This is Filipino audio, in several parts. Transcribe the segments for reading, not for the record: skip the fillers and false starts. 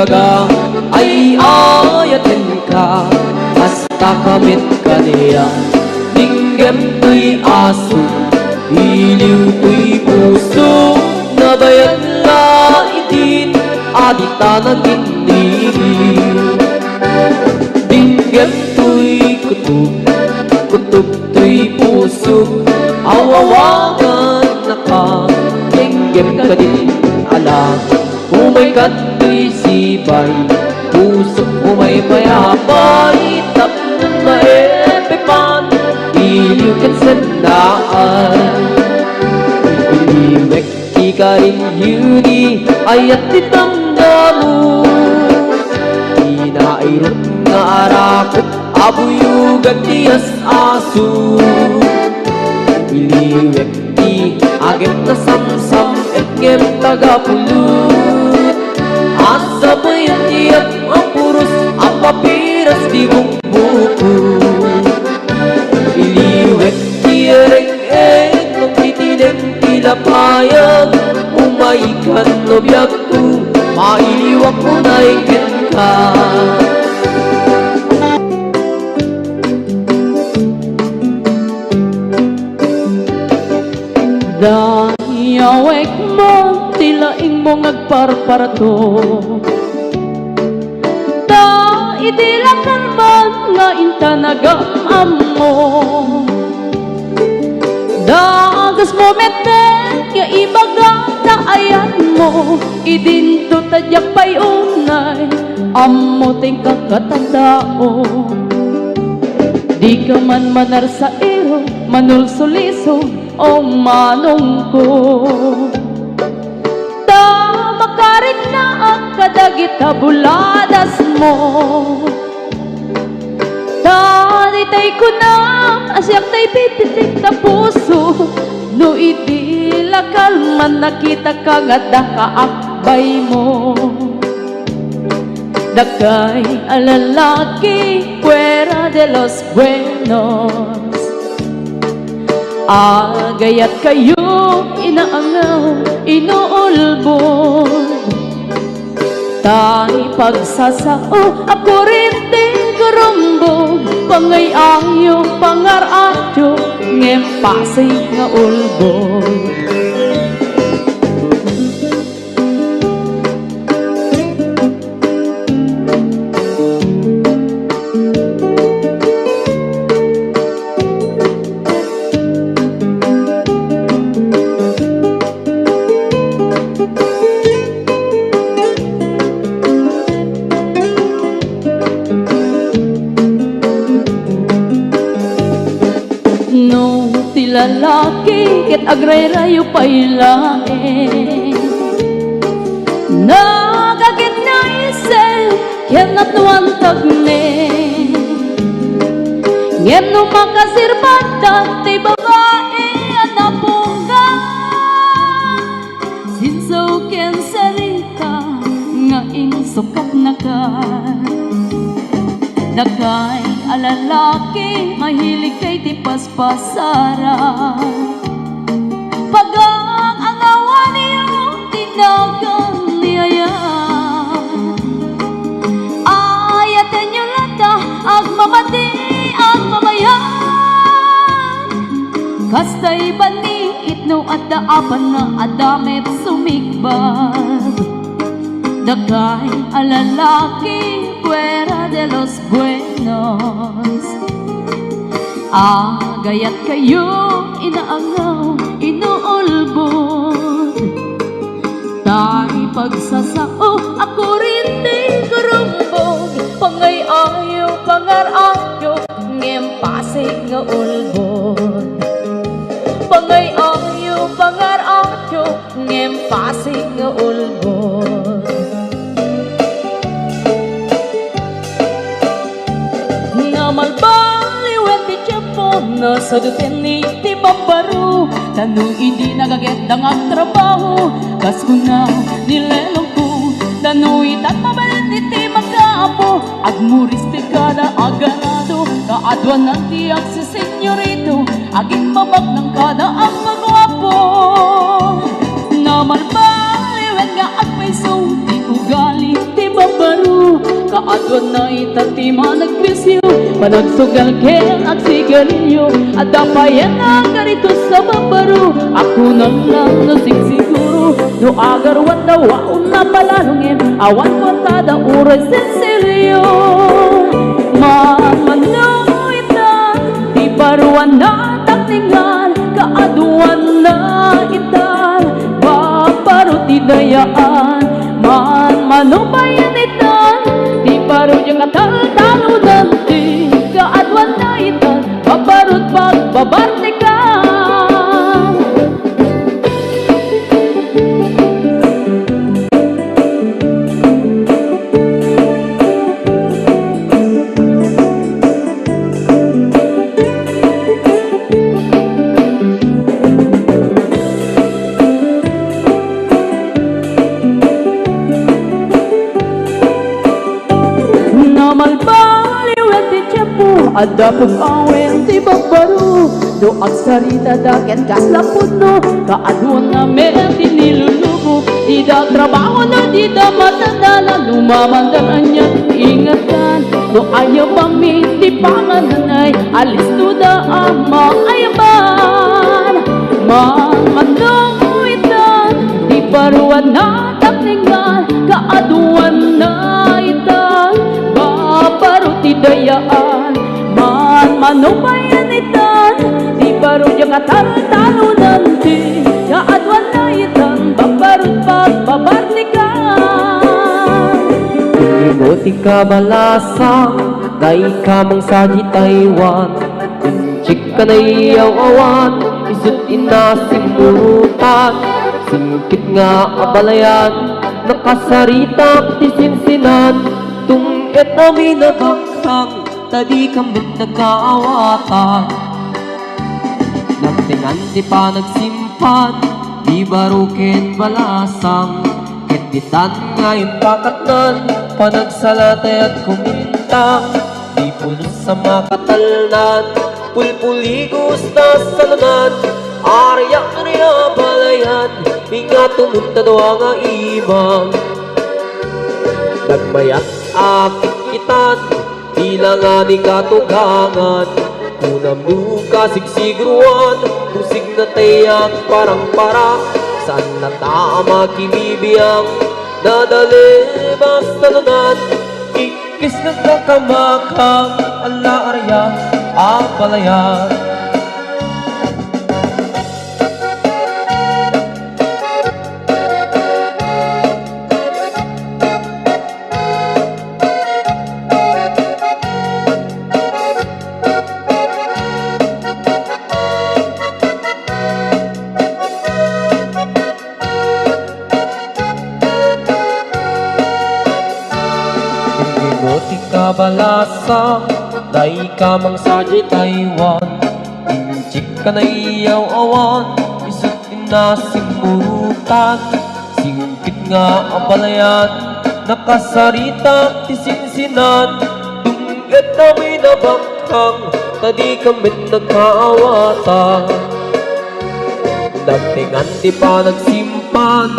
baga ay ayatin ka, hasta kamit ka niya. Dinggem to'y aso, iliw to'y puso, nabayad la itin, adita nag-inigil. Dinggem to'y kutub, kutub to'y puso, awawagan na ka, dinggem ka din ala. Umay ka to'y sibay, puso umay mayabay, tapon maepepan, iliw kat sandaan. Iliwek ki ka rin yuni, ayat ditanggamu, inairot nga arakot, abuyugan tiyas aso. Iliwek ti agem na samsam, etngem tagapulut, asa bayan tiyak ang puros, ang papiras di mong buko. Iliwek ti ereng-eng, nung titineng tilapayag, umaikan no biyag ko, mailiwak mo na ingin ka. Dayawek mo, tilaing mo ngagparparato, da idilakan man nga intanagam mo. Dagas mo meten, nga ibaga na ayan mo, idinto tadyak pa'y unay, amo ting kakatandao. Di ka man manar sa iro, manulsuliso, o manong ko. Da makarin na ang kadagit buladas mo, da ditay ko na asyak tay pipitik na puso, no idilakal man nakita ka nga dakaakbay mo. Dakay alalaki fuera de los buenos, agayat kayo inaangaw, inuulbon. Tay pagsasao, ako rin di gurumbog, pangay ayo, pangaradyo, ngempasay nga ulbon. Lalaki ket agray-rayo pailae, nagagit na isip ket natuantag ne, ngem no makasirbatan ti babae anapungga, sinsaw ken sarita nga insukat na ka. Dakay alalaki, mahilig kay ti paspasara, pagang ang awa niyo tinagang niyaya. Ayatan niyo lata, agmamati, agmamayan, kastay bani itno at daapan na adamet sumikbad. Dakay alalaki fuera de los buenos, agayat kayo inaangaw, inuulbon. Tay pagsasao, ako rin di gurumbog, pangay ayo, pangarayo, ngempasay nga ulbon. Pangay ayo, pangarayo, ngempasay nga ulbon. Malbaliwet ti tiyempo, nasa duten ni ti babaro, tanong hindi nagagandang ang trabaho, kas ko na nilelong ko, tanong itat mabalit iti magkaapo, agmuris pikada aganado, kaadwan ng tiyak si senyorito, aging mabag ng kada ang magwapo. Na malbaliwet nga agpaiso, di ugali ti babaro, kaadwan na itatima nagpisyo, panagsugal kel at sigarilyo, at dapayan na ganito sa babaro, ako nang lang nasigsiguro, no agarwan na waon na palalungin, awan ko tada uray sensilyo. Manmanoitan, di baruan na takningan, kaaduan na itan, babarot idayaan, manmanubayan itan, di baro yung katal-talo nanti, kaaduan na itan, babarot pagbabartikan. Ada pag-awen ti babaro, do agsarita daket kaslapod no, kaaduan nga meron ti nilulubo, di da trabaho na di da matadala, lumamandalan niya ingatan, do ayaw pamit ti pangananay, alis to da ama ayaban, manmanuitan, di baruan na takningan, kaaduan na itan, babarot ti dayaan, manubayan itan, di baro yung katal-talo nanti, kaadwan na itan, babarot pagbabartikan. Ibuti ka balasang, day ka mang saji Taiwan, chik ka na iyaw-awan, isut inasimurutan, singkit nga abalayan, nakasarita ti sinsinan, tungit namin nabakhang, tadi kambit nagkaawatan, nagtingan di pa nagsimpan, di baruket balasang, ketitan ngayon pakatnan, panagsalatay at kumintang, di pulos sa makatalnan, pulpuligos na salunan, aryak na niabalayan, ingat tumunta doa nga imam, nagmayat akit kitan, tila nga ni katugangan, unam duka sigsigruan, tusig na tayang parang-parang, saan na tama kimibiyang, nadali basta lunan, ikis na kakamakang, ala arya, apalayan. Ibuti ka balasang, day ka mang saji Taiwan, inchik ka na iyaw-awan, isut inasimurutan, singkit nga abalayan, nakasarita ti sinsinan, tungget namin nabakhang, tadi kambit nagkaawatan, nagtingan di pa nagsimpan,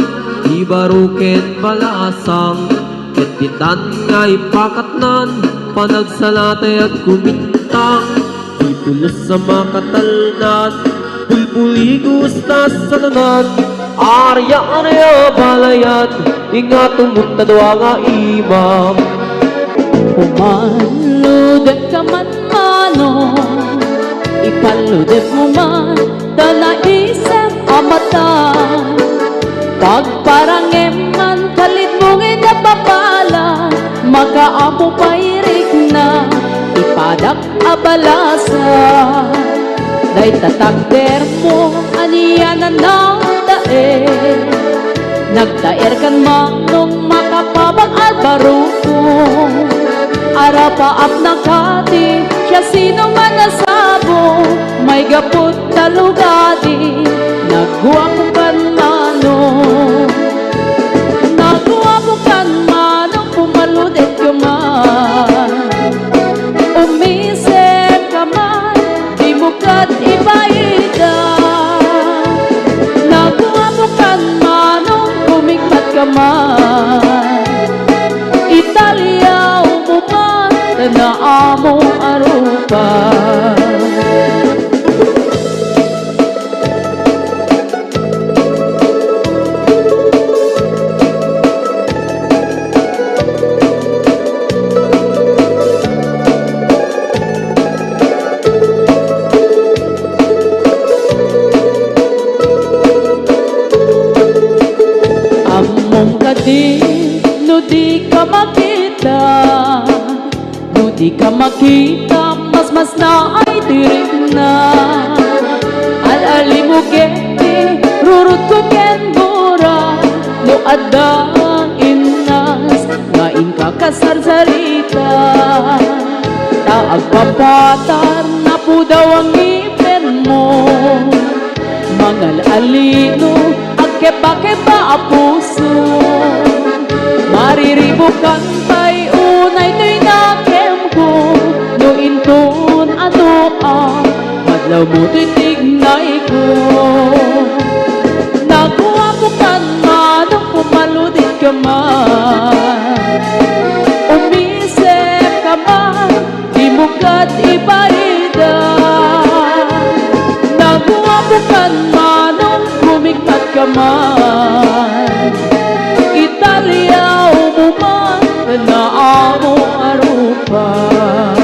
di baruket balasang, ketitan nga ipakatnan, panagsalatay at kumintang, di pulos sa makatalnan, pulpuligos na salunan, arya anaya balayan, ingat tumunta doa nga imam. Pumaludet ka man mano, ipaludet mo man, danaisip amatan, pagparangem man kalit mong inapapala, makaapo pairik na, ipadak abalasa, day tatagder mo, aniyanan ng daer, nagdaer kan manong makapabang albaruto, arapaap na kati, siya sino man nasabo, may gapot talugadi, nagwa ko kan mano, nagwa ko kan mano, pumaludet ko man, umisip ka man, di mo kat ibaida, nagwa ko kan mano, kumikmat ka man, Italyaw din, no di ka makita. No di ka makita, mas na ay tirik na. Alali mo geti, rurut ko ken gora. No adang inas, ngain ka kasarsarita. Taag papatar na po daw ang ngipin mo. Mangal alino, agkeba-keba a puso. Mariribukan pa'y unay to'y nakem ko. No inton ano madlaw mo to'y tignay ko. Nakuha ko kan manong pumaludin ka man. Umisip ka man, di mo kat ibarida. Nakuha ko kan manong kumikmat ka man. Italia umuman na amo arupan.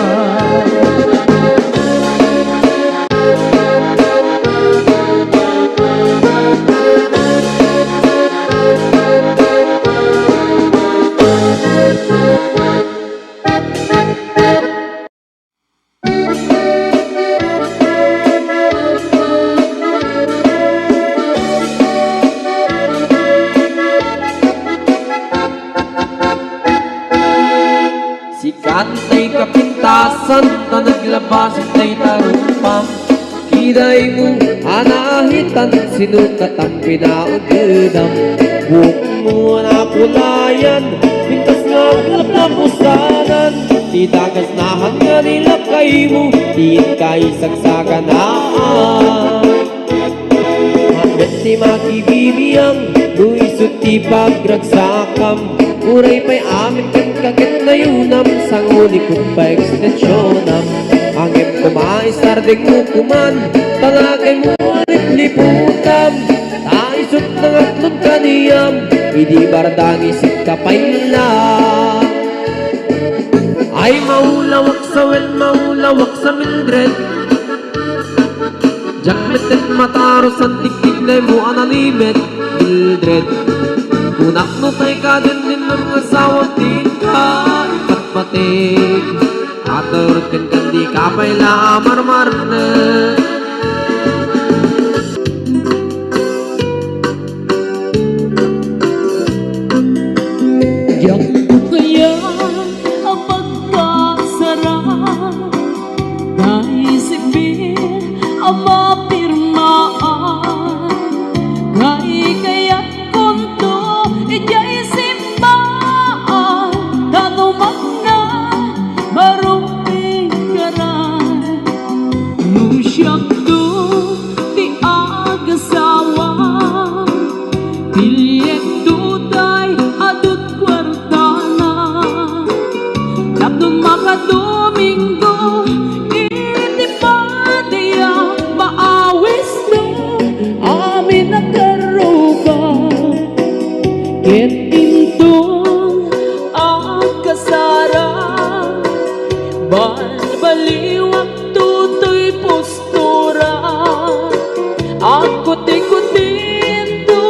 Sikantay kapintasan na naglabasan tay tarumpam. Kiday mo anahitan, sinukat ang pinaugedam. Buhok mo na pulayan, pintas nga kapusanan. Di dagas na hanga nila kay mo, diin kay sagsaganaan. Hanggat di makibibiyang, luisot ti pagragsakam. Uray pa'y amin kan kakit na yunam, sang ulikot pa ekstensyonan. Angin kumaisarding mo kuman, talagay mo ulit liputam. Taisot ng atlong kaniyam, hindi bardang isip ka pa'y ay maulawak sa wen, maulawak sa Mildred. Jakmetet mataros ang tiktik na mo analimet, Mildred. Kunak no tay ka din ng asawang din ka ikatpatig. Aturot kan kandi ka pa'y lamar-mar na. Diyak ko kaya ang magpasarap, naisipin ang mapirmaan. Kaya kunto, ijay simbaan, tanumag na maruping karan. Nusyak do, ti agasawa, pilyek duday, adut kwartana. Tapnon makadomingo, iti padaya, maawis na amin nagkaruba. Ket intong ang kasara, balbaliwag tutoy postura. Ako tikutinto,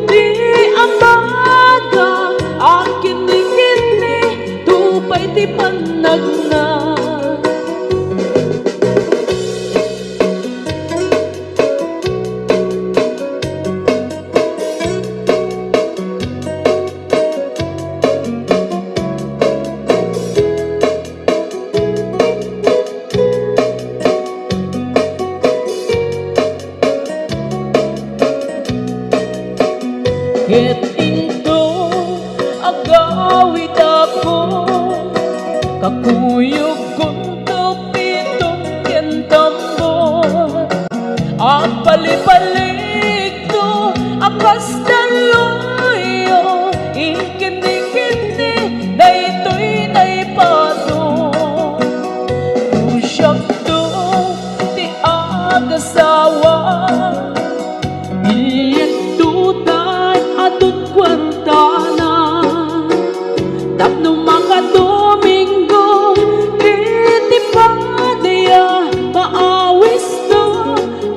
di ambaga, akin ni kini, tupay ti panagna. Ket into agawid ako, kakuyog kunto pitong kentambon. Ang palipaligto, akas daloyo, ikini-kini, na ito'y naipato. Usyak to, ti agasawa, ilyek tutay, adut kwartana. Tapno makadomingo, iti padaya, maawis na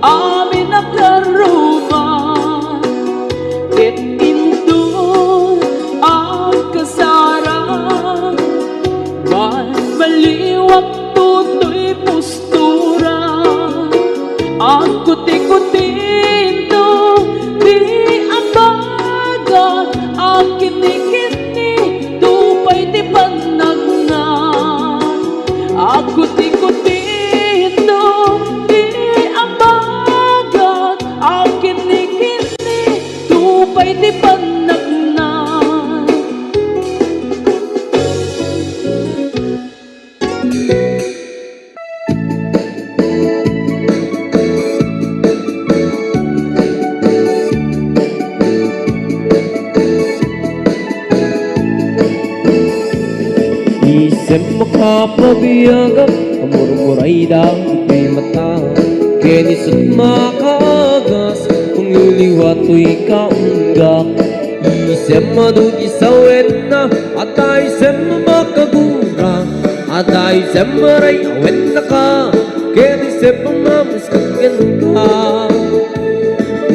amin nagkaruba. Ket indon makapabiyagap Kamurmuray dapat mata Kenis at makaagas Kung liliwato'y kaunggak Isem manugi sa wena At isem makagura At isem maray awet na ka Kenis at pamamaskan ka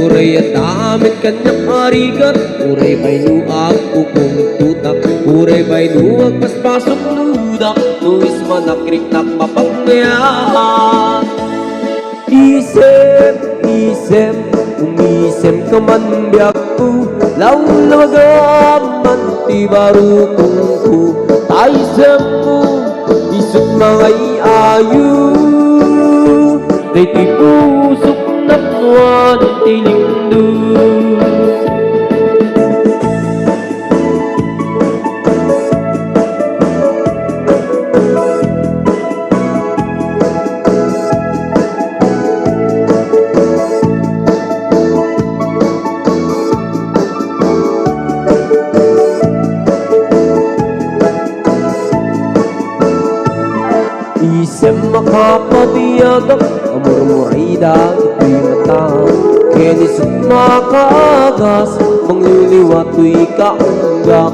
Uray at damit kanyang arigat Uray ba'y nuag upong tutak Uray ba'y nuag paspasok nudak Nuis manakrik-nak mapagmayahan Isem, umisem ka man biyak ko Lawlawagaman ti baru kungku Taisem mo, isot mga iayu Day ti pusok na tuwan ti lindo Isem makapabiyagap Amurmuray dagat mata Kenis at makaagas Mangliliwato'y kaunggak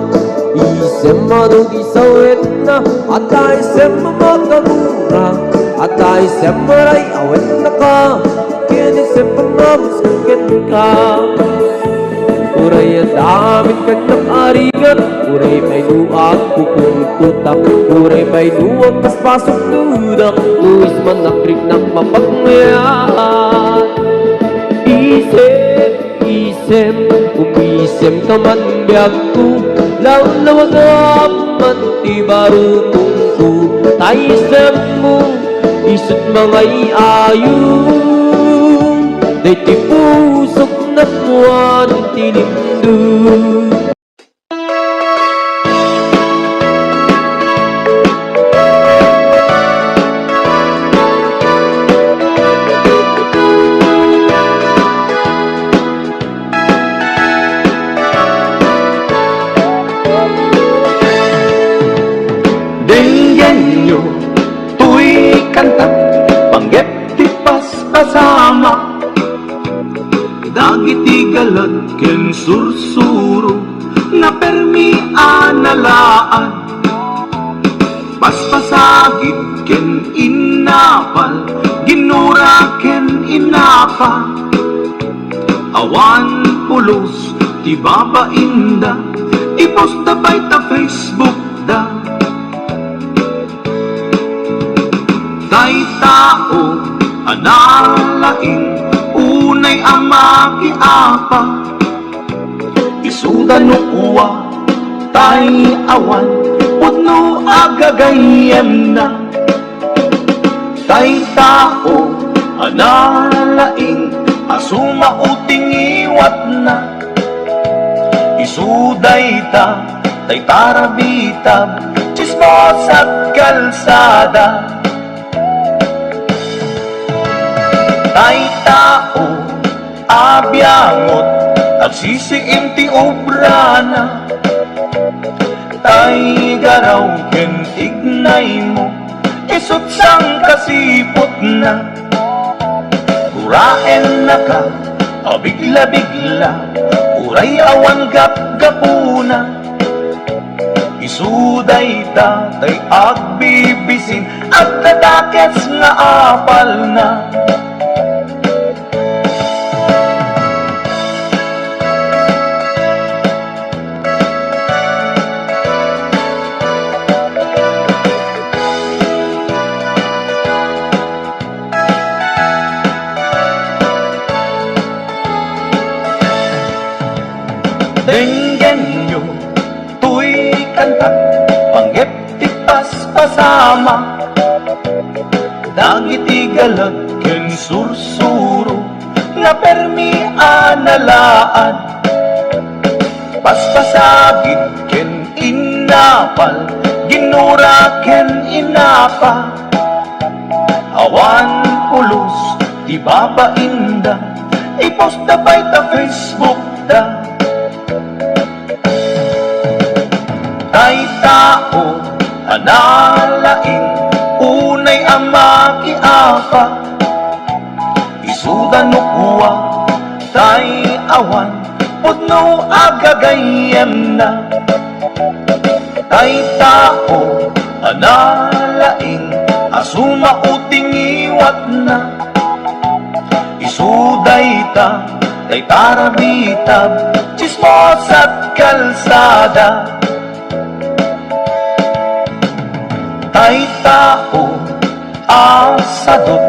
Isem manugi sa wena At isem makagura At isem maray awet na ka Kenis at pamamaskan ka Uray at damit kanyang arigat Uray ba'y nuag kupong tutak Uray ba'y nuag paspasok nudak Nuis manakrik-nak mapagmayahan Isem, umisem ka man biyag ko Lawlawagaman ti baru kungku Taisem mo, isot mga iayon Day ti pusok na tuwan ti lindo Denggenyo, tuy kanta, panggep ti paspasama Dagiti galag ken sursuro, na permi analaan Paspasagit ken inapal, ginura ken inapa Awan pulos, ti babainda, iposta bay ta Facebook da Tay tao, analaing, unay ama kiapa Isuda no uwa, tay awan, pudno agagayem na Tay tao, analaing, asuma uting iwat na Isuday ta, tay tarabitab, chismos at kalsada Tay tao, abyangot, agsisiim ti obra na Tay garaw ken ignay mo, isot sang kasipot na Uraen na ka, abigla-bigla, uray awan gap-gapuna Isuday ta, tay agbibisin, at nadakets nga apal na Denggenyo, tuy kanta, panggep ti paspasama Dagiti galag ken sursuro, na permi analaan Paspasagit ken inapal, ginura ken inapa Awan pulos, ti babainda, iposta bay ta Facebook da Tay tao, anal laing unay amaki apa isudan no kuwa tay awan pudno agagayan na tay tao analaing asuma uting iwat na isuday ta tay tarabitab chismos at kalsada tay tao asadot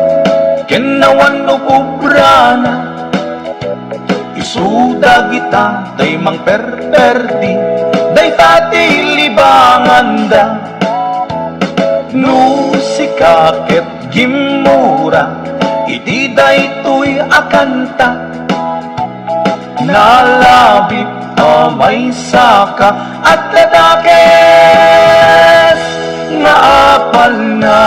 kenawan no kubrana isuda kita day mang perperdi day tati libanganda no sikaket gimura iti day tuy akanta nalabit may saka at ladakes nga apal na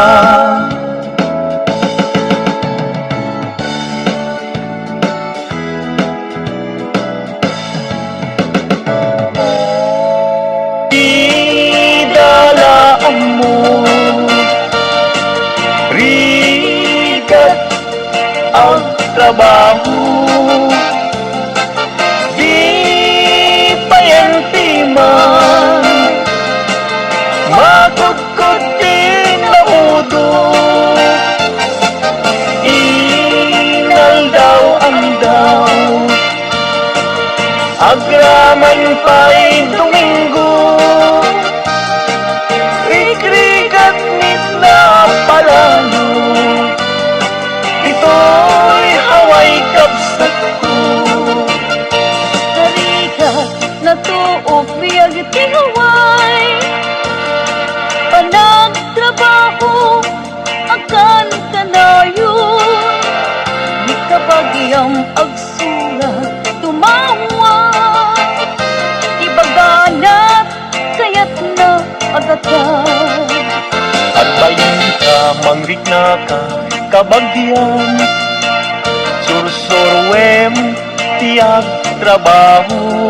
idalaan mo rigat ang trabaho di payantiman magkukot din na udo inal daw ang daw agraman pa'y Domingo rikrigat nit na palalo ito'y haway kapsat ko Harikat na tuok biyag iti haway panagtrabaho akan kanayon di kabagyang agsulat tumawa ibaganat kayat na agatan at bayin ka mangrik na ka kabagyan sursurwem tiyag trabaho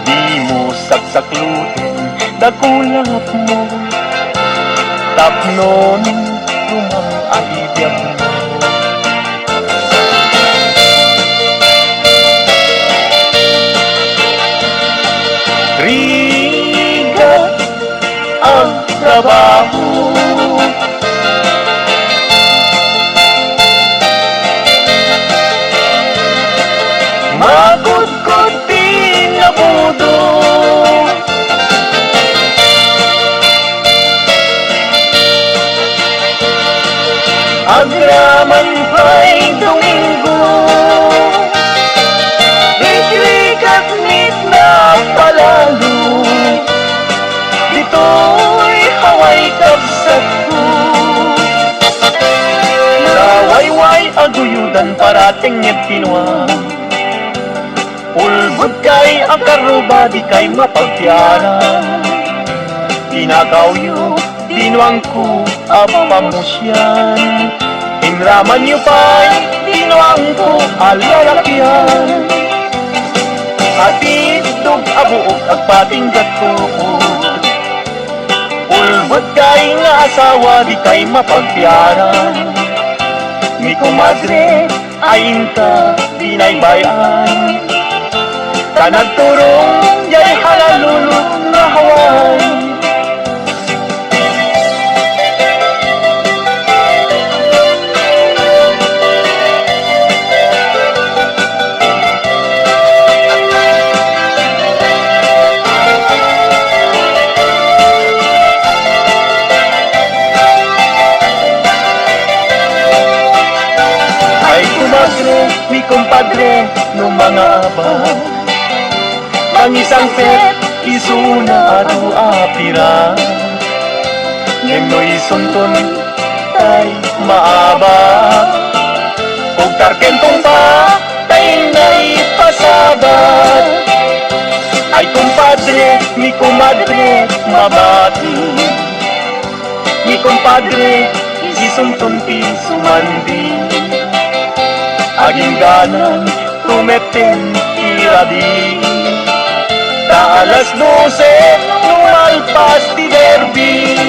di mo saksaklutin dakulat mo tapnon lumang ahibyan mo rigat ang trabaho magudgod din na budo agraman pa'y Domingo rikrigat nit na palalo dito'y haway kapsat ko sawayway aguyudan parating ngit kinwa ulbud kay ang karuba di kay mapagtiara tinagawyo dinwang ko apamusyan inraman niyo pa'y dinwang ko alalakyan atitog abuok agpatinggat ko ulbud kay nga asawa di kay mapagtiaran mi kumadre ayin ka dinaybayan kanagturong jay halalulog na haway mi kumpadre no mga abang ang isang pet isuna at apira ngem no isunton tay maaba ug tarkentong pa tay nay pasabat ay kumpadre mi kumadre mabati mi kumpadre isunton ti sumandi aging ganan tumetin irabi ta alas 12 nung alpas ti Marvin.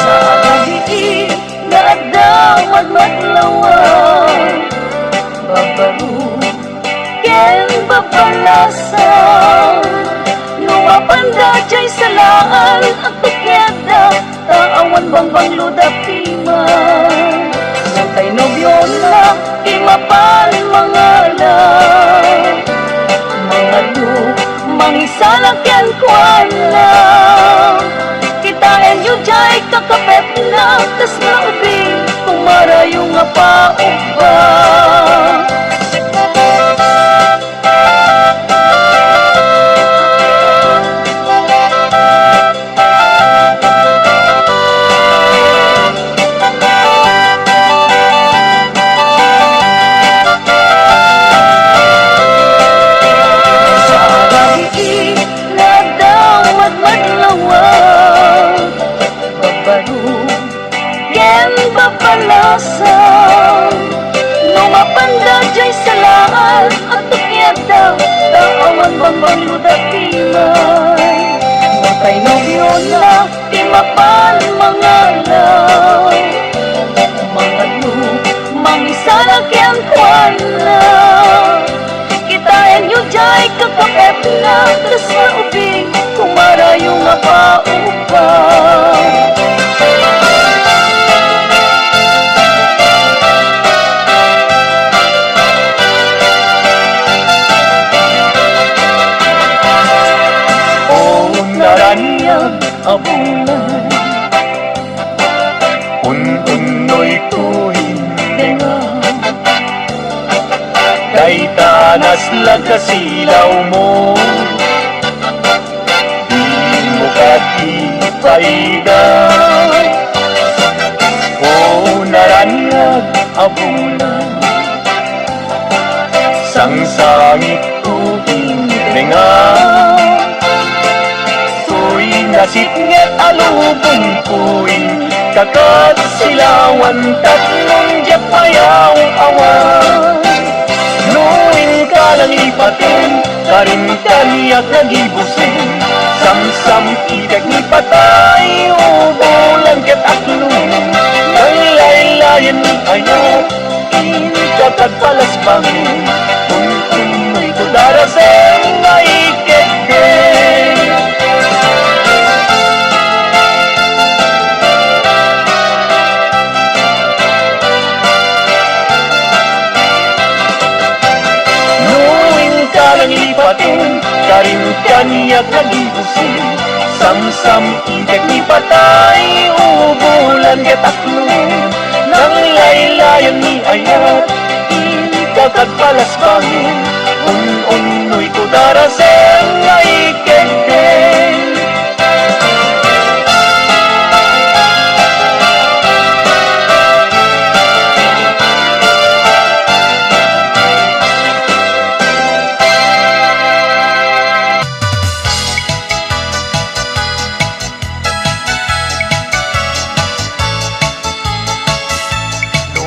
Sa gabi na adamag maglawang babaru ken babalasan lumapanda jay salaan at tukeda taawan bang luda piman santay nobyo na imapan mga lang mga lu mangisalang ken kwan lang kitain yu jay kakapet na tas na ubi kung marayong nga pauba. Papalasan lumapanda jay salaan at tukyada taawan bang luda timay matay nobyo na timapan mga law mga lu mangisalag yan kwan na kitain yu jay kakapet na tas na ubing kumarayong mapaupang. Naranyag Abulan un-unoy tuwing denga kay tanas lang kasilaw mo, di mo katipaigan. O naranyag abulan sangsangit tuwing denga nasipnget alubong puing kakat silawan tatlong jet payaw awan nuing ka lang ipatin karin kaniyak nagibusin samsam idag ni patay ubulan ket aklong nang laylayan ni ayat inkatag palas bangin kun ito daraseng naikegeng. Ipatin, karin kaniyak nagibusin samsam idag ni patay ubulan getaklong nang laylayan ni ayat ikatag palas bangin un-unoy ko daraseng naikegeng.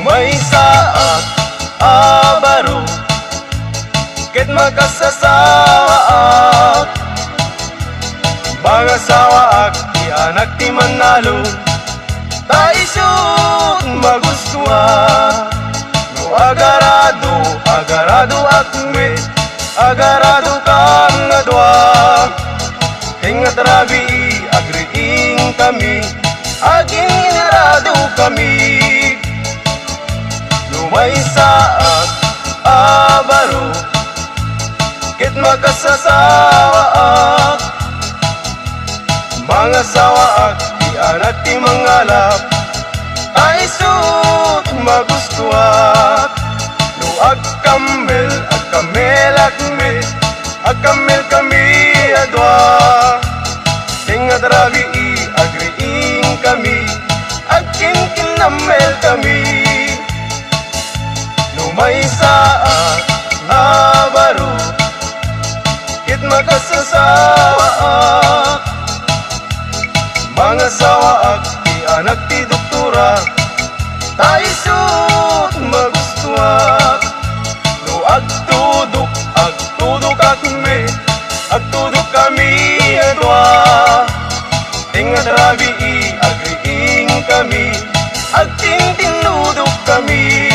May saat abaro ket makasasawaak bangasawaak di anak ti manalo taisut magustuha no agarado akme agarado kang adwa tingat rabi agriing kami aging inarado kami. May saat abaro ket makasasawaak mga sawaak di anak ti mangalap ay sut magustuhat no agkamel agkamel kami adwa tingat rabi agriing kami agkin kinamel kami. May saat abaro kit makasasawaak mga sawaak ti anak ti doktora taisut magustuak no agtudok kami adwa tingad rabi agriing kami agting tinudok kami.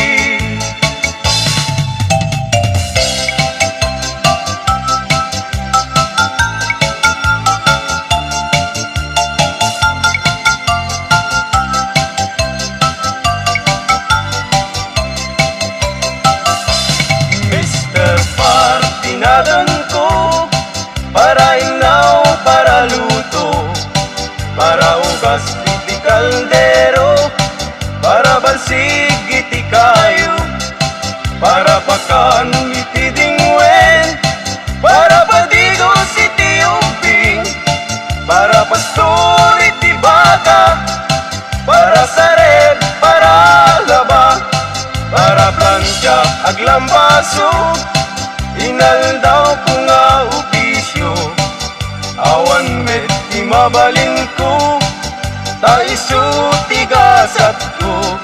Tinadan ko para inaw, para luto, para ugas iti kaldero, para balsig iti kayo, para pakan iti dingwen, para padigos iti ubing, para pastor iti baka, para sared, para laba, para plancha aglambaso. Inaldaw ko nga opisyo awan met ti mabalin ko taiso tigasat ko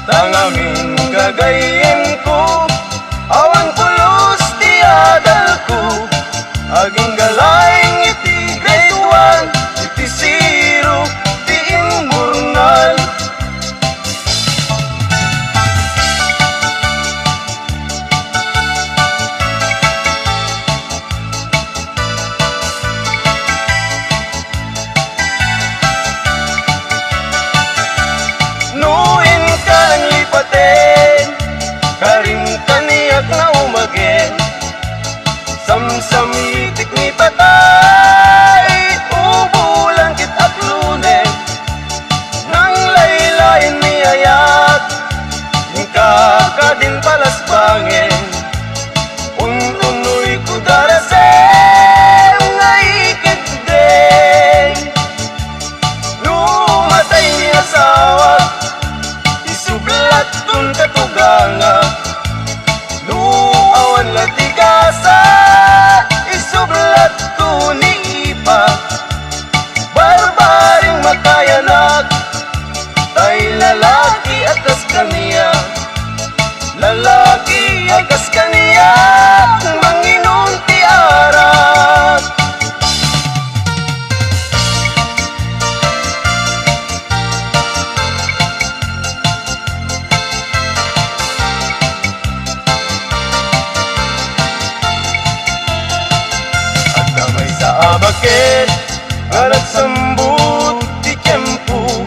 tangamin gagayen ko awan pulos ti adal ko aging galayng iti grade 1 iti 0 ti immurnal. Karing kaniyak na umagin samsamitik ni patay ubulan kit aklunen nang laylayin ni ayat yung kakadin palas bangin ununoy ko darasem nga ikigden numatay ni asawa isublat kung katuganga nuawan latigasa isublat ko ni ipa barbaring makayanak tay lalaki akas kaniya lalaki akas kaniya manginong ti arat. Bakit alat sambut di kempu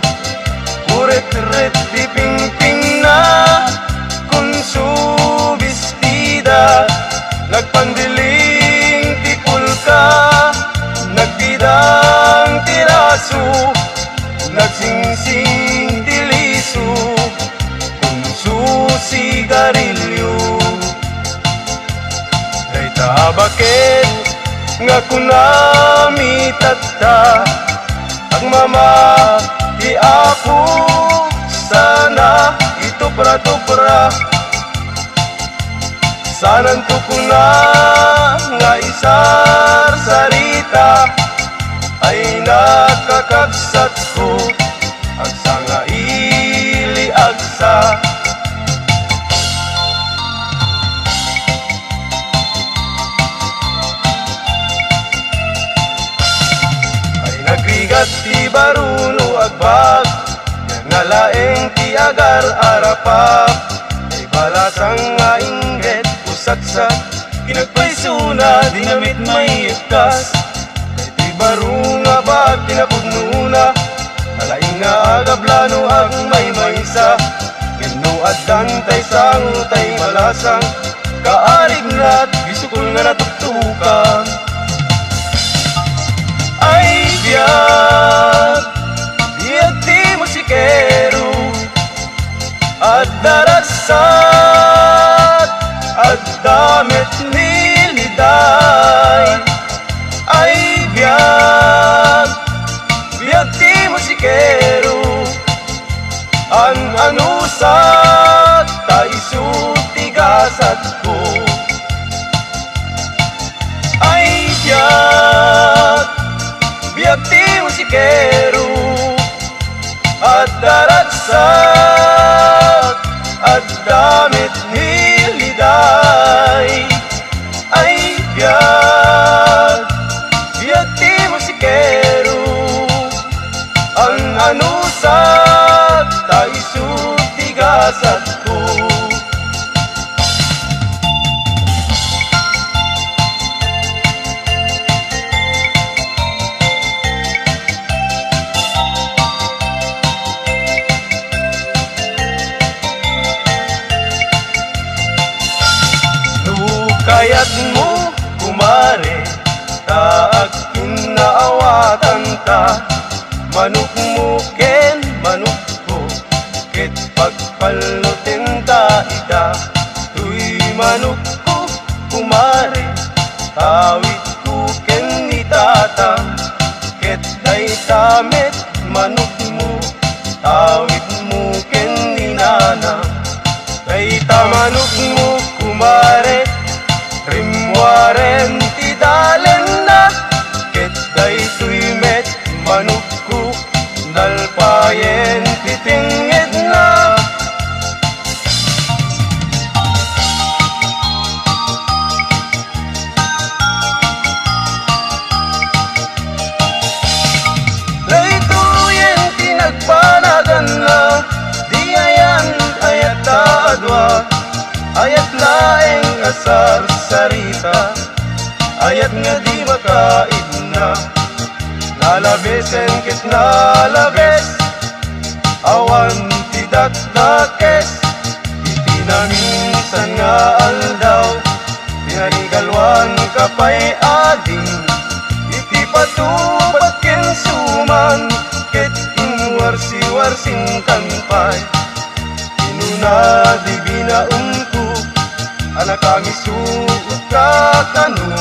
uret-ret di pingping na konsubistida nagpandiling ti pulka nagbidang tiraso nagsingsing ti liso konsusigarilyo dayta bakit nga kunami tatta agmama ti ako sana ito pra sanan to kuna nga isar sarita ay nakakagsat ko agsa nga ili agsa. Nagrigat ti baruno agbag yan nga laeng ti agar arapap ay balasang nga ingret usaksak kinagpaisuna dinamit may ipkas ay ti baro nga bag tinapugnuuna nalaing nga agablano ag may maysa gano at dantay sang tay balasang kaarig nat bisukol nga natuktukan. Ay biyag ti musikero at darasat at damit niliday. Ay biyag ti musikero an anusat taisu tigasat ko. Ay musikeru at daragsak at damit niliday ay biyag ti musikeru ang anusat ta isutigasat ko. Kaya't mo kumare taag kinaawatan ta manok mo ken manok ko ket pagpalutin ta ita tuy manok ko kumare tawid ko ken ni tata ket day tamet manok mo tawid mo ken ni nana kay tamanok mo kumare rimwaren ti dalen na ket day tuymet manukku dalpayen titingid na. Laytuyen tinagpanagan na di ayan ayat adwa ayat laeng asar sarita ayat nga di makaid na lalabesen ket nalabes awan ti dakdakes itinaminsan nga aldaw tinanigalwan kapay ading iti patupat ken suman ket inwarsi-warsing kanpay inuna di binaungku anak kami suot kakano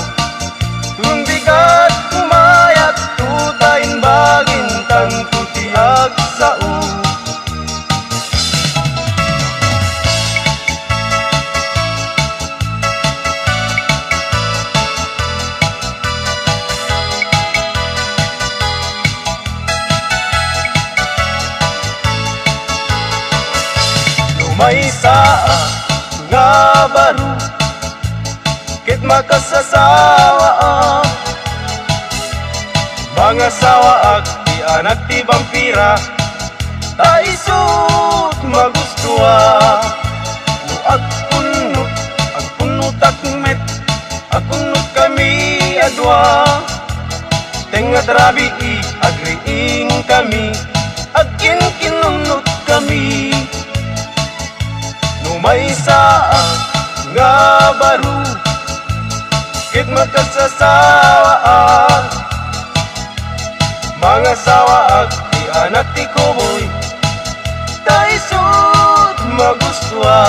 tumbigat kumayat tutain bagintan tutiag sao. Lumay saa nga baru ket makasasawa mga sawaag di anak ti vampira ta isut magustuha no agpunot agpunot agpunot kami adwa tengad rabi agriing kami agkin kinunot kami no may saa nga baru ket makasasawa mga sawaag di anak ti kuboy ta isut magustuha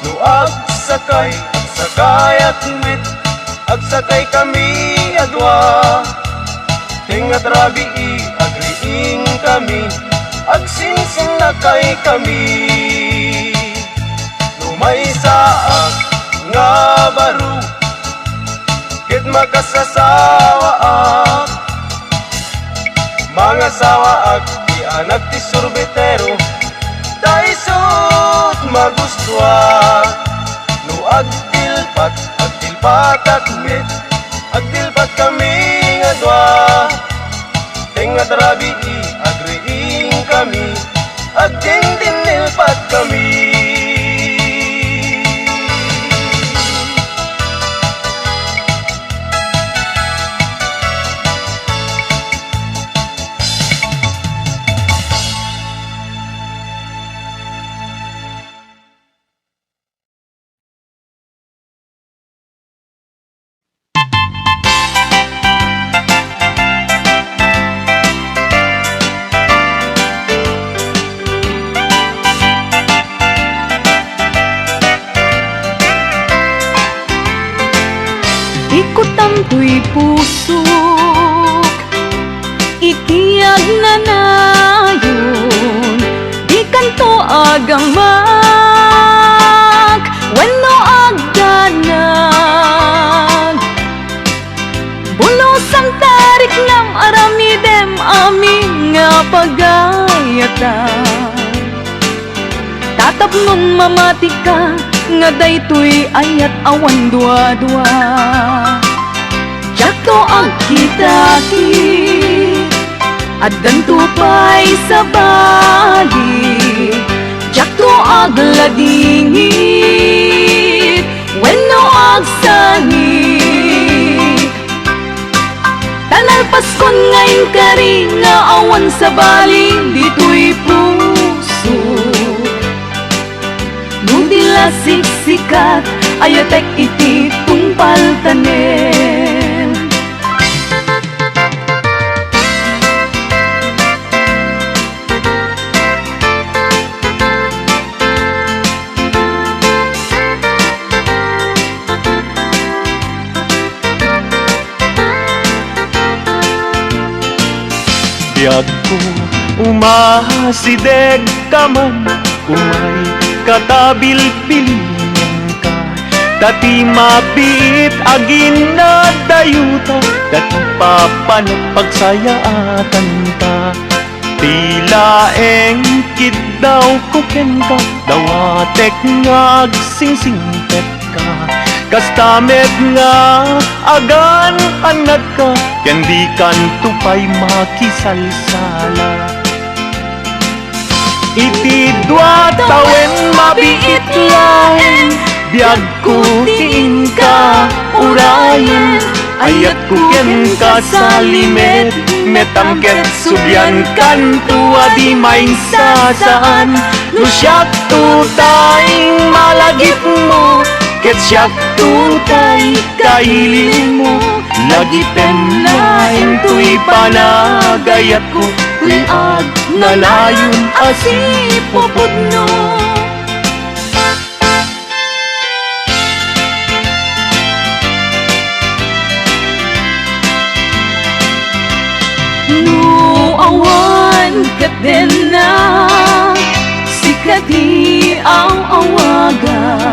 no agsakay at met agsakay kami adwa tingat rabi agriing kami agsinsin na kay kami no may saag nga baru ket makasasawa mga sawaag di anak ti sorbetero ta isut magustuha no agtilpat agmet agtilpat kami nga dua tengat rabi agriing kami agdindinilpat kami. Tuy pusok itiyag na nayon di kanto agamak wenno agdanag bulos ang tarik ng aramidem kita. Tatapnon mamati ka, nga daytoy ayat awan dua-dua. Jakto ang kita-kit, at dantupay sa bali. Jakto ag ladingit, wenno ag sangit. Tanalpas kon ngayon kari nga awan sa bali, dito'y puso. Nudila siksikat, ayatek iti tungpal tanen. Biyag ko umahasideg ka man, umay katabil-bilin ka. Dati mabiit agin na dayuta, dati papanot pagsayaatan ka. Tila engkid daw kuken ka, dawatek ngag sing-singpet ka. Kastamet nga agan anak ka, ken di kan tupay makisalsala. Iti dua tawen mabiit lain, biag ko tiin ka urayan. Ayat ko ken ka sa limet, metangket subyan kan tua di main sasaan. Nusyak tutay malagip mo, ket syak tutay kailin mo. Lagi penlain tuy panagayat ko, tuy ag nalayon asipopod no. No awan kat din na, sikati ang awaga.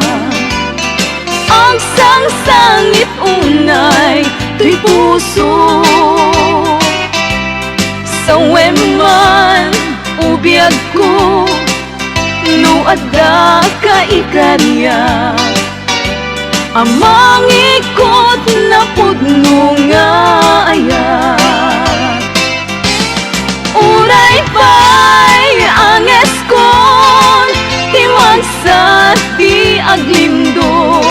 Ang sang-sangit unay, tuy puso. Sa weman, ubiyag ko, no adda ka ikarya. Amang ikot na pudno nga ayat. Uray pa'y ang eskon, timagsa di aglindo.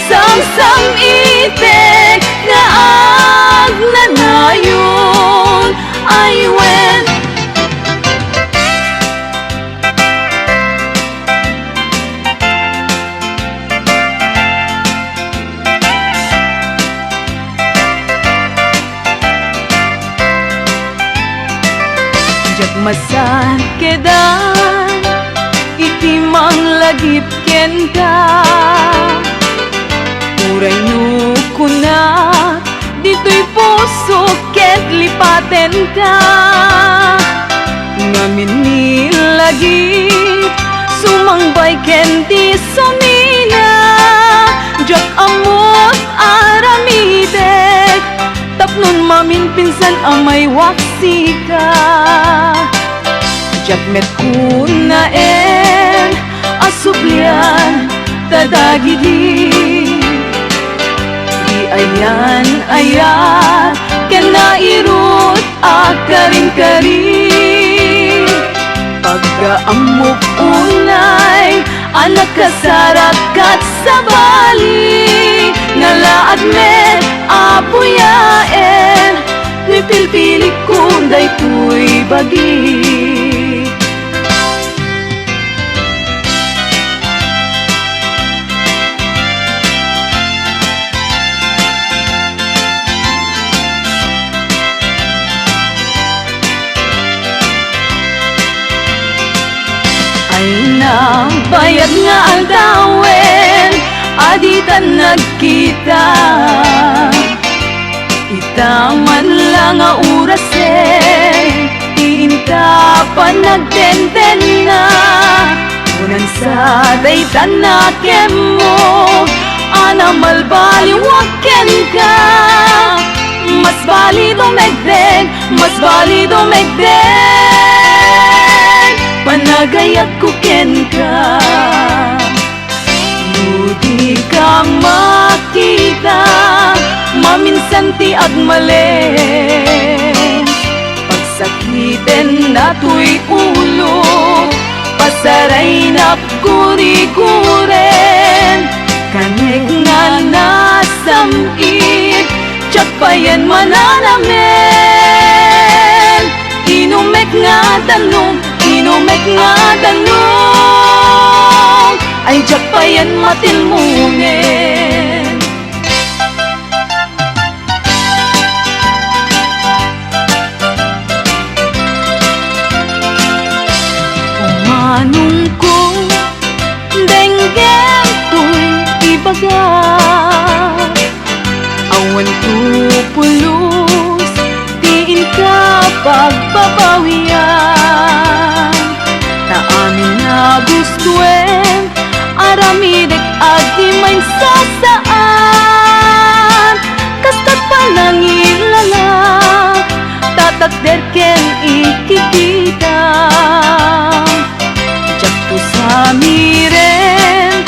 Sang-sang itek nga ag nanayon, ay wen. Jak masan kedan, iti mang lagip ken ka. Uray no kunat, dito'y puso ket lipaten ka. Ngamin nilagip, sumangbay ken di sumina. Jak amot aramidek, tapnon mamin pinsan amay waksi ka. Jak met kunaen, asublian, tadagidi. Ayan, ayat, kanairot, akaring-karing. Pagkaamok unay, anak kasarakat sa bali. Ngalaad met, apuyaen, nipilpili kunday tuy bagi. Bayad nga ang dawen, aditan nagkita. Itaman lang ang orasen, iinta pa nagtenten na. Unan sa daytan na kemo, anamal baliwaken ka. Mas bali dumegdeg, mas bali dumegdeg. managayat ko ken ka. Di ka makita, maminsan ti agmali. Pagsakiten na to'y ulo, pasaray na kuri-kuren. Kanek nga nasamit, tsak pa yan mananamen. Inumek nga danong, inumek nga danong, ay tsak pa yan matilmungen. Umanong ko, denggem to'y ibaga. Awan tupulos, tiin ka pagbabawian. Ta amin na gustuen, aramidek adi main sasaan. Kastat panangilala, tatakder ken ikikita. Jakto sa miren,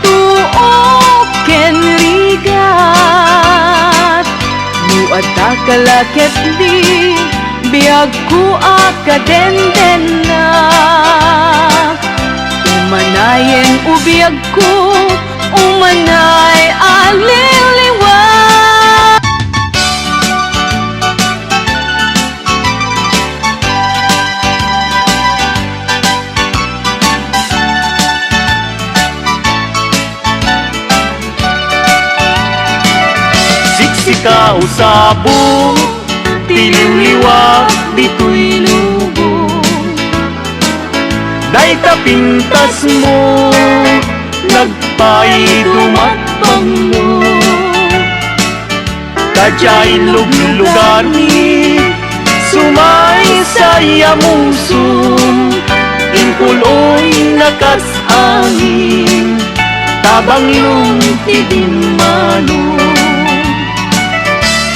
tuok ken rigat. Buat takalaket di, biag ku akadenden na. Umanayen ubiyag ko, umanay aliliwag. Siksika usabong, tiliwliwag dito'y lubong. Day tapintas mo, nagpaidumat pangmo. Kadyay lugar ni, sumay saya musong. Inkuloy nakas angin, tabang lumtidin manong.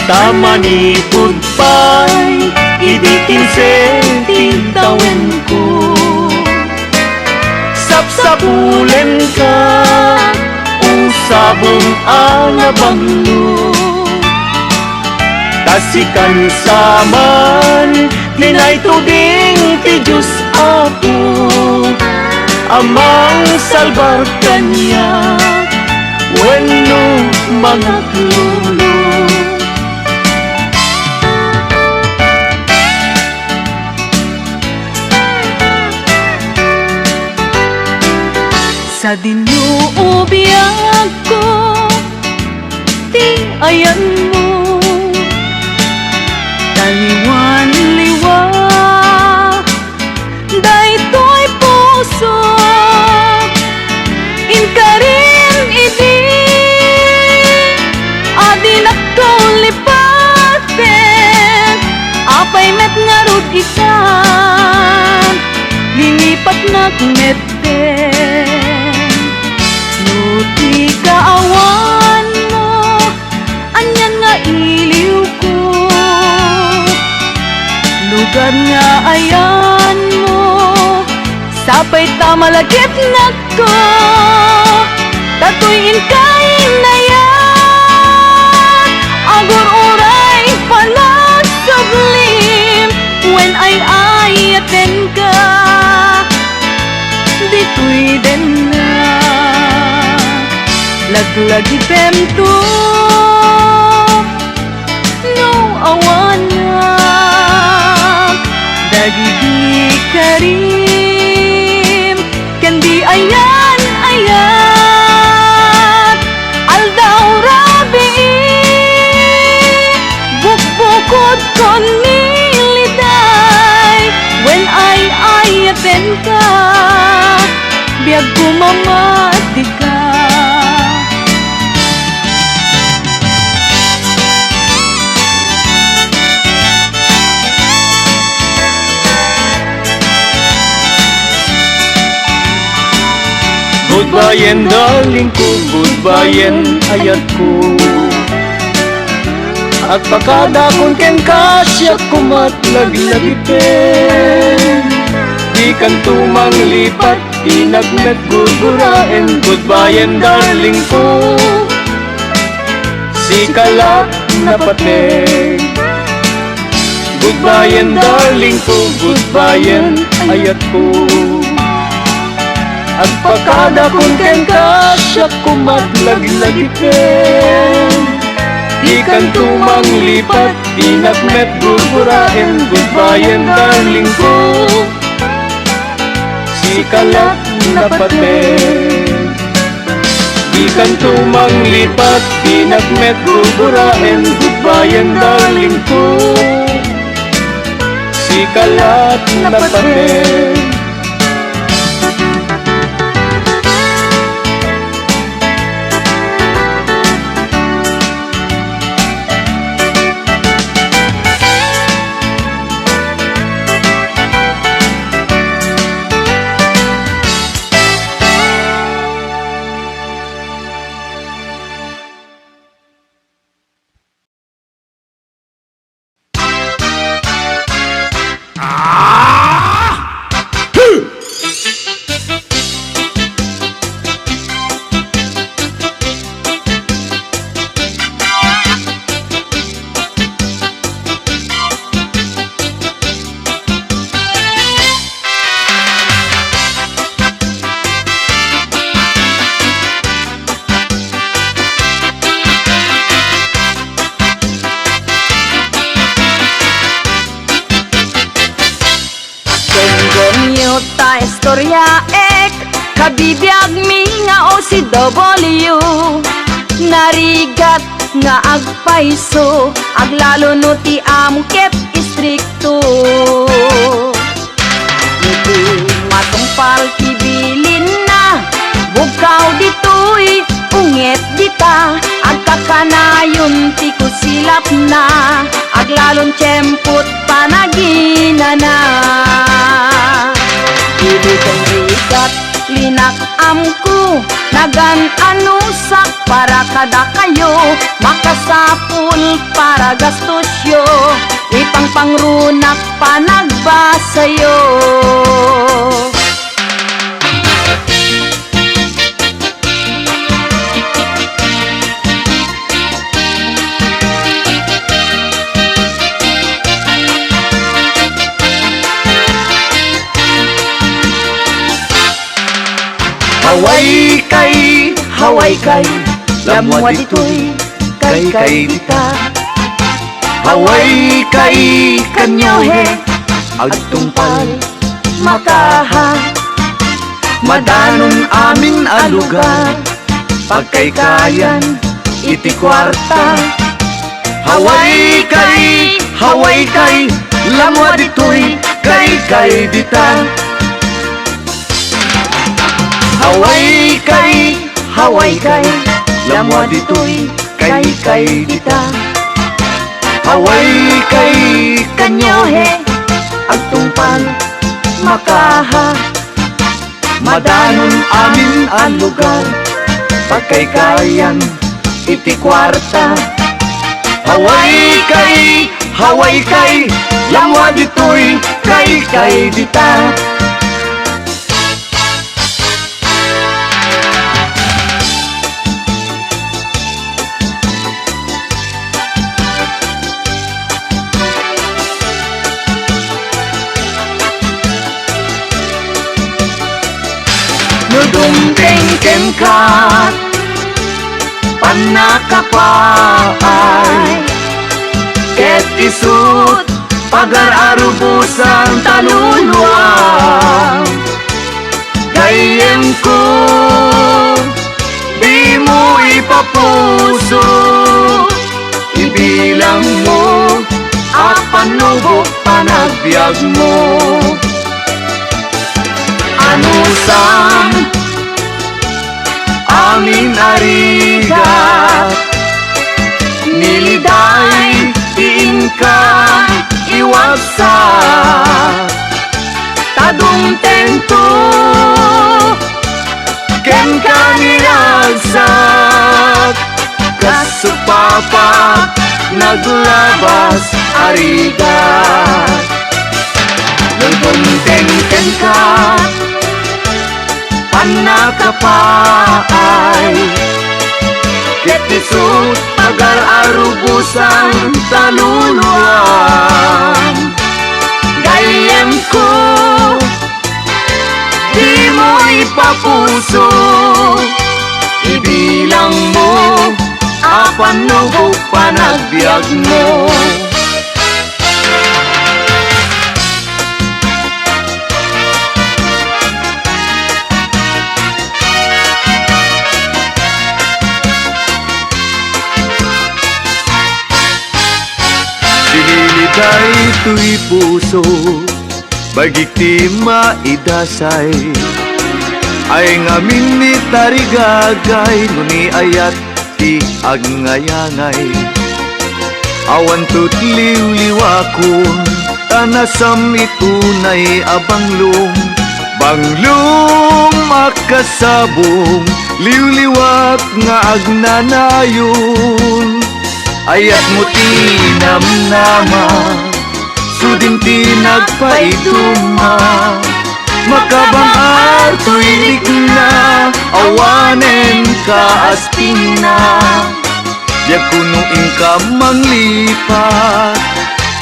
Tamani pudpay, idikin senting tawen ko. Sapsapulen ka, usabong angabanglo. Tasikan saman, dinay tuding ti Diyos ako. Amang salbar kanya, wenno mga klulo. Sa dinuubiyag ko, ti ayan mo. Taliwan-liwa, daytoy puso. Inkarin idi, adinak ko lipaten. Apay met nga rod ikan, lilipat nak meten. Di kaawan mo, anyan nga iliw ko. Lugar nga ayan mo, sapay tamalagip na ko. Tatuyin kain na yan, agur uray palag sublim. When ay ayaten ka, dito'y den na. Laglagi pemto, no awanak. Dagi di karim, kandi ayan ayat. Aldaw rabi, bukbukod kon niliday. When ay ayaten ka, biag kumamati ka. Goodbye darling ko, goodbye ayat ko. At pagkadakon ken kasya kumat laglagipin. Di kan tumang lipat, inagmet gugurain. Goodbye and darling ko, si kalat na pati. Goodbye and darling ko, goodbye and ayat ko. At pagkada kung ka, siya kumatlaglagitin. Di kan tumang lipat, inagmet gugurain. Goodbye and darling ko, si kalat na pati. Di kan tumang lipat, inagmet gugurain. Goodbye and darling ko, si kalat na pati. Ta istorya ek kabibiyag mi nga OCW narigat nga agpaiso aglalo no ti amket istrikto iti matumpal kibilin na bukaw ditoy unget dita agkakanayon ti kusilap na aglalon tiyempot panagina na. Ibigong rigat, linak amko nagan anusak para kada kayo makasapul para gastosyo ipang pangrunak panagbasayo. Haway kay, lamwa ditoy, kay dita. Haway kay, kanyohe, agtungpal, makaha. Madanon amin a lugar, pagkaykayan, iti kwarta. Haway kay, lamwa ditoy, kay dita. Haway kay, lamwa ditoy, kay dita. Haway kay, kanyohe, agtungpal, makaha. Madanon amin ang lugar, pagkaykayan, iti kwarta. Haway kay, lamwa ditoy, kay dita. Nudumdeng kengkat panakapaay ket isut pagar-arubusan taluluang gayem ko di mo ipapuso ibilang mo apanubok panagbiag mo anusang amin arigat niliday tiin ka iwagsak tadong tento ken ka niragsak kasupapak naglabas arigat Nung kunteng-teng ka Panakapaay Kitisut agar arubusan taluluan Gayem ko Di mo ipapuso Ibilang mo Apan nubog panagbiag mo Sinilitay ito'y puso Bagikti maidasay Ay ngamin ni tarigagay Nuni ayat ti agngayangay Awan tutliw-liwakon Tanasam itunay abanglong Banglong makasabong Liw-liwak nga agnanayon Ayat mo tinamnama Sudin tinagpaituma Makabang artuilik na Awanen ka aspina Diag kunuin ka manglipat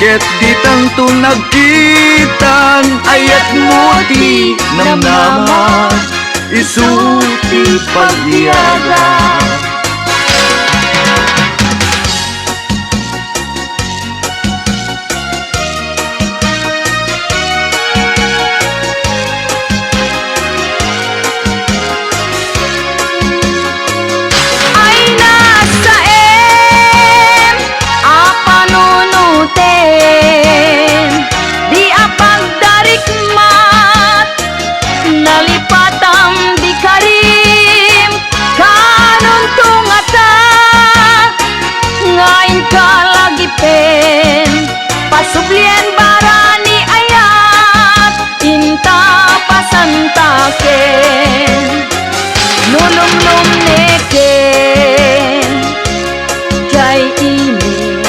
Ket ditang tunagkitan Ayat mo ti namnama Isuti pagyaga Pasublien barani ayat Inta pasantaken Nulum-lum neken Jai ini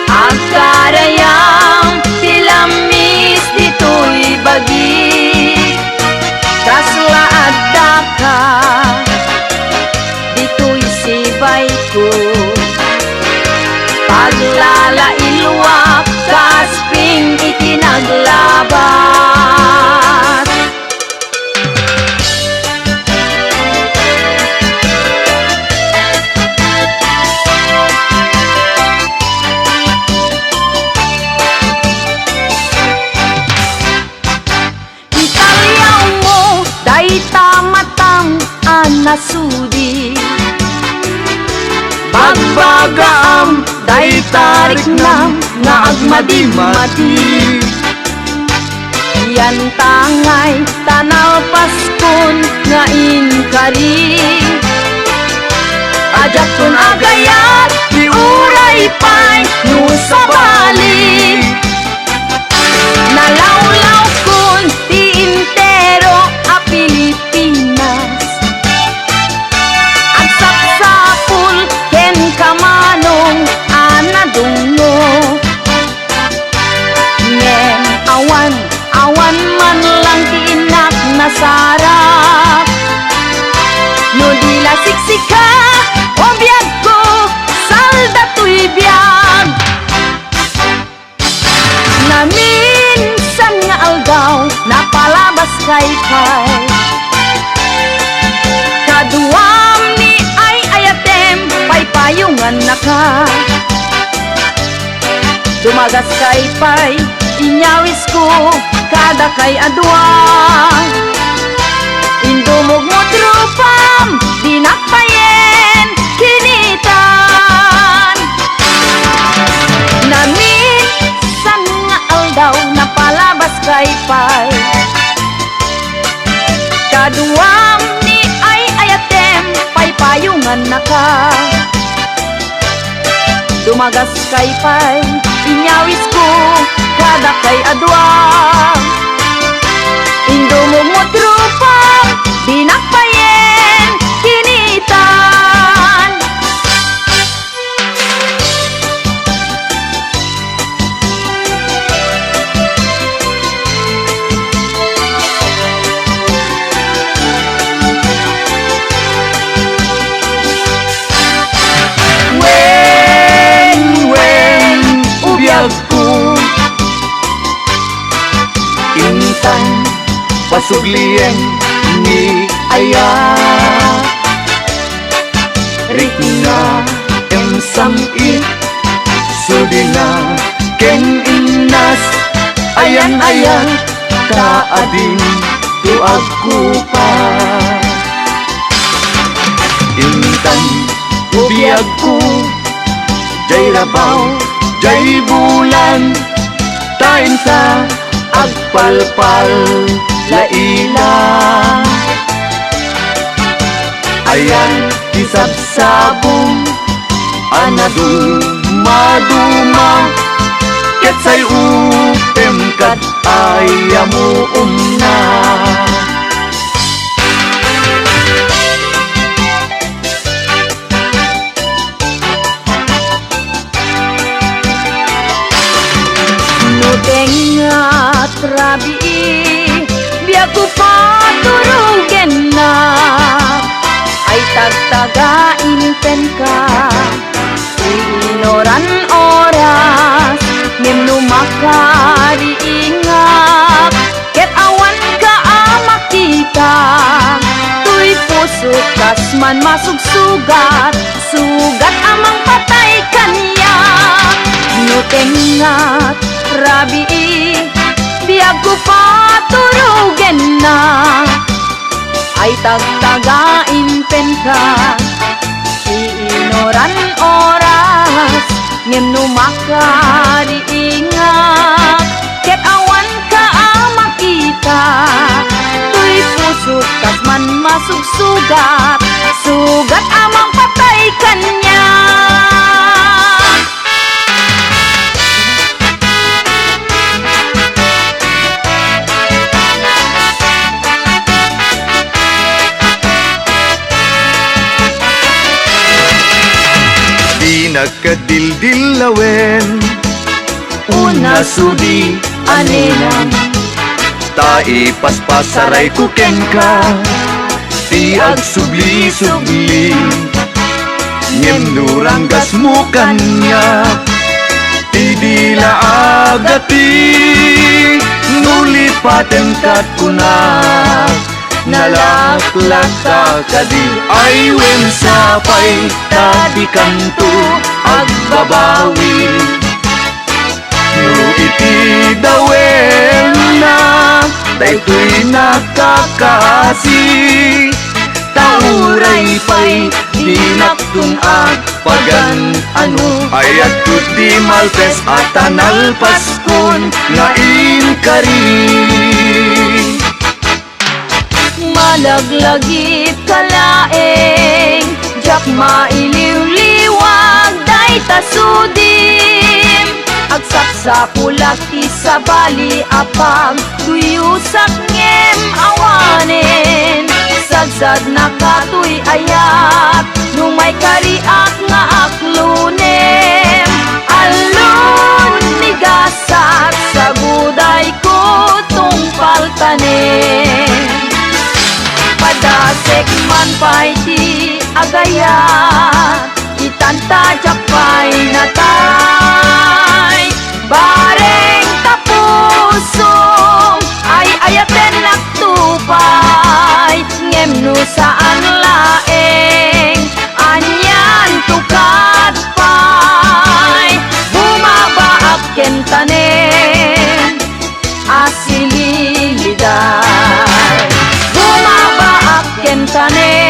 Agkarayang Tilamis dito'y bagi Kaslaad ka Dito'y sibay ko Paglalailwa kasping itinaglabat Italyaw mo day tamatang anasudi Bagbagaam day tarik nam nga agmadi-madi Yan tangay tanaw paskon nga inkari Ajat kun agayat di uray pay no sa bali Nalawlaw kun ti intero a Pilipinas Ang sapsapul ken kamanong anadungo Ngem awan man lang tiinak na sarap No dila siksika o biyag ko salda tuy biyag Naminsan nga aldaw napalabas kay Kaduam ni ay ayatem paypayungan na ka Dumagas kay pay inyawis ko kada kay adwa Indumog mo trupam dinakpayen kinitan Naminsan nga aldaw napalabas kay pay Kaduam ni ay ayatem paypayungan na ka Dumagas kay pay inyawis ko kada kay adwa Indumog mo trupam dinakpayen kinitan suglien ni aya Rikna samit sudina ken innas ayan-ayan kaadin tuag ko pa intan ubiyag ko jay rabaw jay bulan tain sa agpalpal laila ayan kisabsabong anadu maduma ket say upem kat ayamu umna Nutengat rabi biag ko paturugen na ay tagtagain pen ka inoran oras ngem lumakari ingak ket awan ka makita tuy puso kasman masuk sugat sugat amang patay kanya nutengat rabi biag ko paturugen na ay tagtagain pen ka iinoran oras ngem numakari ingak ket awan ka makita tuy pusut kasman masuk sugat sugat amang patay kanya nagkadildilawen una sudi anenan tai paspasaray kuken ka tiag subli-subli ngem nuranggas mo kanya tidila agati nulipaten kat kuna nalaklaka kadi ay wen sapay tadi kanto agbabawi no iti dawen na daytoy nakakasi tauray pay dinaktun at pagan ano ayat kut di malpes at tanal paskon nga inkari malaglagit kalaeng jak mailiw-liwag day tasudim agsaksakulak ti sabali apag tuyusak ngem awanen sagsad nakatuy ayat nung may kariak nga aklunem alun ni gasak sa guday ko tungpal tanem padasek man pay ti agayat itanta jakpay natay bareng tapusong ay ayaten naktupay ngem no saan laeng anyan tukat pay bumabaak ken tanem asililiday ken tanem